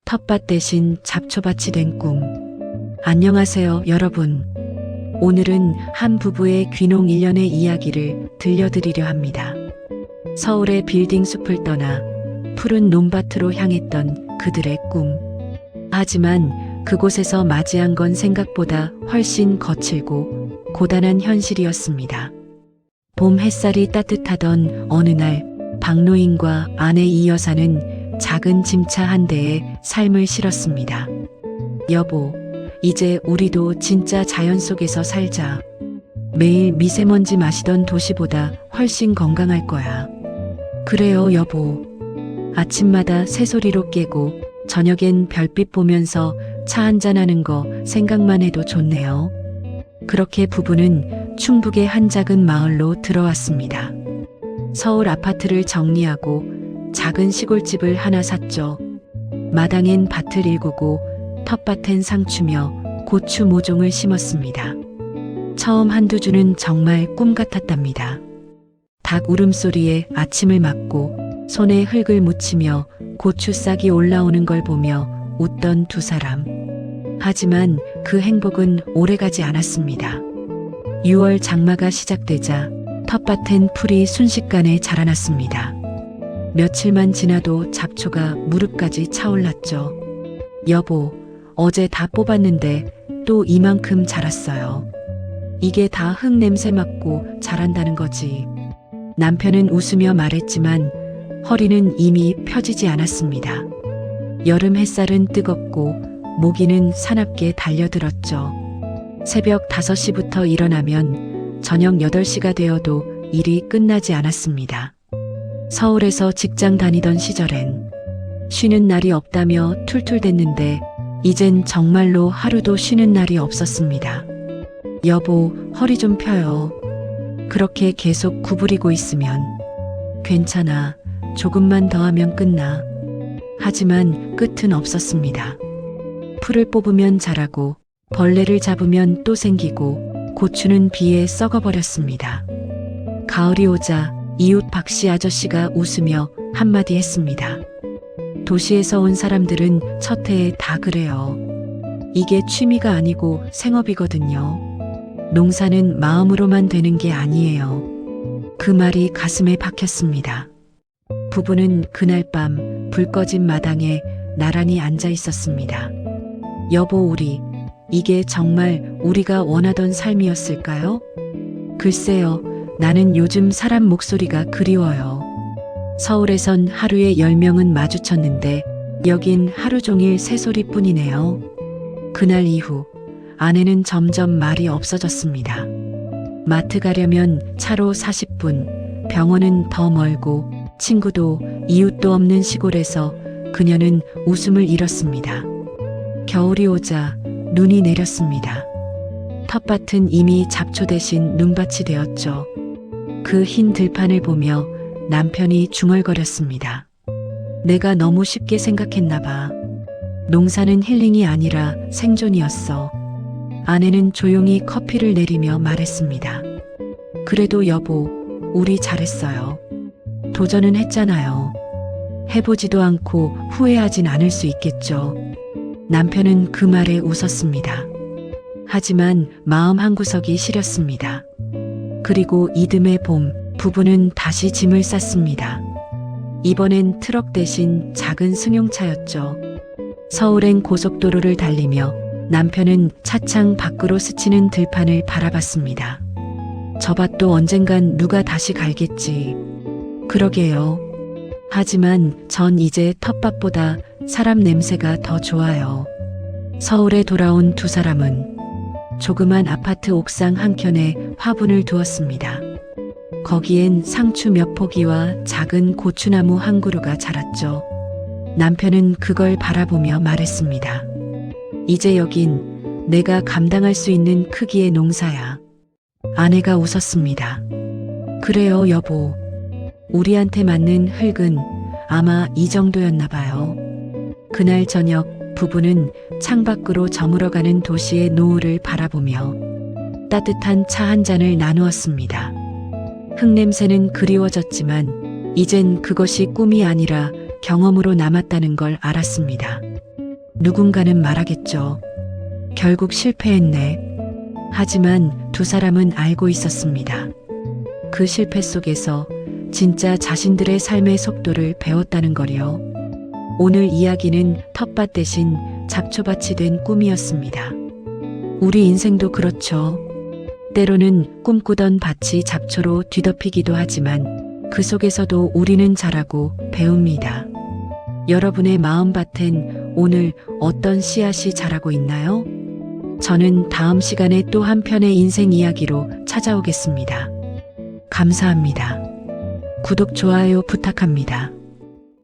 텃밭 대신 잡초밭이 된 꿈. 안녕하세요, 여러분. 오늘은 한 부부의 귀농 1년의 이야기를 들려드리려 합니다. 서울의 빌딩 숲을 떠나 푸른 논밭으로 향했던 그들의 꿈. 하지만 그곳에서 맞이한 건 생각보다 훨씬 거칠고 고단한 현실이었습니다. 봄 햇살이 따뜻하던 어느 날 박노인과 아내 이 여사는 작은 짐차 한 대에 삶을 실었습니다. 여보, 이제 우리도 진짜 자연 속에서 살자. 매일 미세먼지 마시던 도시보다 훨씬 건강할 거야. 그래요, 여보. 아침마다 새소리로 깨고 저녁엔 별빛 보면서 차 한잔하는 거 생각만 해도 좋네요. 그렇게 부부는 충북의 한 작은 마을로 들어왔습니다. 서울 아파트를 정리하고 작은 시골집을 하나 샀죠. 마당엔 밭을 일구고 텃밭엔 상추며 고추 모종을 심었습니다. 처음 한두 주는 정말 꿈 같았답니다. 닭 울음소리에 아침을 맞고 손에 흙을 묻히며 고추 싹이 올라오는 걸 보며 웃던 두 사람. 하지만 그 행복은 오래가지 않았습니다. 6월 장마가 시작되자 텃밭엔 풀이 순식간에 자라났습니다. 며칠만 지나도 잡초가 무릎까지 차올랐죠. 여보, 어제 다 뽑았는데 또 이만큼 자랐어요. 이게 다 흙 냄새 맡고 자란다는 거지. 남편은 웃으며 말했지만 허리는 이미 펴지지 않았습니다. 여름 햇살은 뜨겁고 모기는 사납게 달려들었죠. 새벽 5시부터 일어나면 저녁 8시가 되어도 일이 끝나지 않았습니다. 서울에서 직장 다니던 시절엔 쉬는 날이 없다며 툴툴댔는데 이젠 정말로 하루도 쉬는 날이 없었습니다. 여보, 허리 좀 펴요. 그렇게 계속 구부리고 있으면 괜찮아. 조금만 더 하면 끝나. 하지만 끝은 없었습니다. 풀을 뽑으면 자라고 벌레를 잡으면 또 생기고 고추는 비에 썩어버렸습니다. 가을이 오자 이웃 박씨 아저씨가 웃으며 한마디 했습니다. 도시에서 온 사람들은 첫 해에 다 그래요. 이게 취미가 아니고 생업이거든요. 농사는 마음으로만 되는 게 아니에요. 그 말이 가슴에 박혔습니다. 부부는 그날 밤 불 꺼진 마당에 나란히 앉아 있었습니다. 여보, 이게 정말 우리가 원하던 삶이었을까요? 글쎄요, 나는 요즘 사람 목소리가 그리워요. 서울에선 하루에 10명은 마주쳤는데 여긴 하루 종일 새소리뿐이네요. 그날 이후 아내는 점점 말이 없어졌습니다. 마트 가려면 차로 40분, 병원은 더 멀고 친구도 이웃도 없는 시골에서 그녀는 웃음을 잃었습니다. 겨울이 오자 눈이 내렸습니다. 텃밭은 이미 잡초 대신 눈밭이 되었죠. 그 흰 들판을 보며 남편이 중얼거렸습니다. 내가 너무 쉽게 생각했나 봐. 농사는 힐링이 아니라 생존이었어. 아내는 조용히 커피를 내리며 말했습니다. 그래도 여보, 우리 잘했어요. 도전은 했잖아요. 해보지도 않고 후회하진 않을 수 있겠죠. 남편은 그 말에 웃었습니다. 하지만 마음 한구석이 시렸습니다. 그리고 이듬해 봄, 부부는 다시 짐을 쌌습니다. 이번엔 트럭 대신 작은 승용차였죠. 서울행 고속도로를 달리며 남편은 차창 밖으로 스치는 들판을 바라봤습니다. 저 밭도 언젠간 누가 다시 갈겠지. 그러게요. 하지만 전 이제 텃밭보다 사람 냄새가 더 좋아요. 서울에 돌아온 두 사람은 조그만 아파트 옥상 한켠에 화분을 두었습니다. 거기엔 상추 몇 포기와 작은 고추나무 한 그루가 자랐죠. 남편은 그걸 바라보며 말했습니다. 이제 여긴 내가 감당할 수 있는 크기의 농사야. 아내가 웃었습니다. 그래요, 여보. 우리한테 맞는 흙은 아마 이 정도였나 봐요. 그날 저녁 부부는 창밖으로 저물어가는 도시의 노을을 바라보며 따뜻한 차 한 잔을 나누었습니다. 흙냄새는 그리워졌지만 이젠 그것이 꿈이 아니라 경험으로 남았다는 걸 알았습니다. 누군가는 말하겠죠. 결국 실패했네. 하지만 두 사람은 알고 있었습니다. 그 실패 속에서 진짜 자신들의 삶의 속도를 배웠다는 거요. 오늘 이야기는 텃밭 대신 잡초밭이 된 꿈이었습니다. 우리 인생도 그렇죠. 때로는 꿈꾸던 밭이 잡초로 뒤덮이기도 하지만 그 속에서도 우리는 자라고 배웁니다. 여러분의 마음밭엔 오늘 어떤 씨앗이 자라고 있나요? 저는 다음 시간에 또 한 편의 인생 이야기로 찾아오겠습니다. 감사합니다. 구독, 좋아요 부탁합니다.